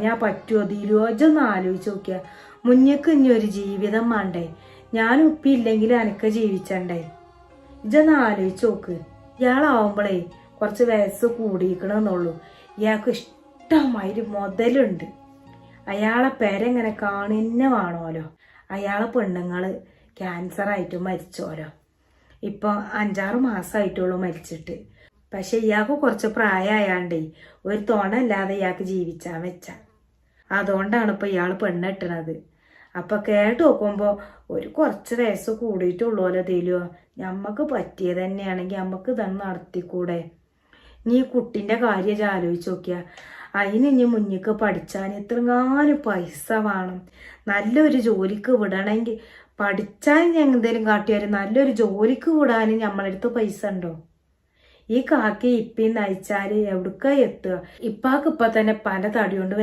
പറഞ്ഞാൽ പറ്റുമോ ദിലോജൊന്ന് ആലോചിച്ച് നോക്കിയ. മുന്നേക്ക് ഇനി ഒരു ജീവിതം വേണ്ടേ? ഞാൻ ഉപ്പില്ലെങ്കിൽ അനക്ക് ജീവിച്ചണ്ടേ? ഇജൊന്ന് ആലോചിച്ച് നോക്ക്. ഇയാളാവുമ്പോഴേ കുറച്ച് വയസ്സ് കൂടിയിരിക്കണമെന്നുള്ളൂ. ഇയാൾക്ക് ഇഷ്ടമായൊരു മുതലുണ്ട്. അയാളെ പേരെങ്ങനെ കാണുന്നെ വേണമല്ലോ. അയാളെ പെണ്ണുങ്ങൾ ക്യാൻസറായിട്ട് മരിച്ചോലോ. ഇപ്പം 5-6 മാസമായിട്ടുള്ളൂ മരിച്ചിട്ട്. പക്ഷെ ഇയാൾക്ക് കുറച്ച് പ്രായമായാണ്ടേ ഒരു തുണല്ലാതെ ഇയാൾക്ക് ജീവിച്ചാൻ വെച്ച. അതുകൊണ്ടാണ് ഇപ്പം ഇയാൾ പെണ്ണെട്ടണത്. അപ്പം കേട്ട് നോക്കുമ്പോൾ ഒരു കുറച്ച് വയസ്സ് കൂടിയിട്ടുള്ളൂല്ലോ തരുമോ. ഞമ്മക്ക് പറ്റിയത് തന്നെയാണെങ്കിൽ നമുക്ക് ഇതൊന്ന് നടത്തിക്കൂടെ? നീ കുട്ടിൻ്റെ കാര്യം ആലോചിച്ച് നോക്കിയാ. അതിന് ഇനി മുന്നിക്ക് പഠിച്ചാൽ എത്രങ്ങാനും പൈസ വേണം. നല്ലൊരു ജോലിക്ക് വിടണമെങ്കിൽ പഠിച്ചാൽ എന്തെങ്കിലും കാട്ടിയാൽ നല്ലൊരു ജോലിക്ക് വിടാനും നമ്മളടുത്ത് പൈസ ഉണ്ടോ? ഈ കാക്കി ഇപ്പം നയിച്ചാൽ എവിടേക്കാ എത്തുക? ഇപ്പാക്ക് ഇപ്പം തന്നെ പല തടി കൊണ്ട്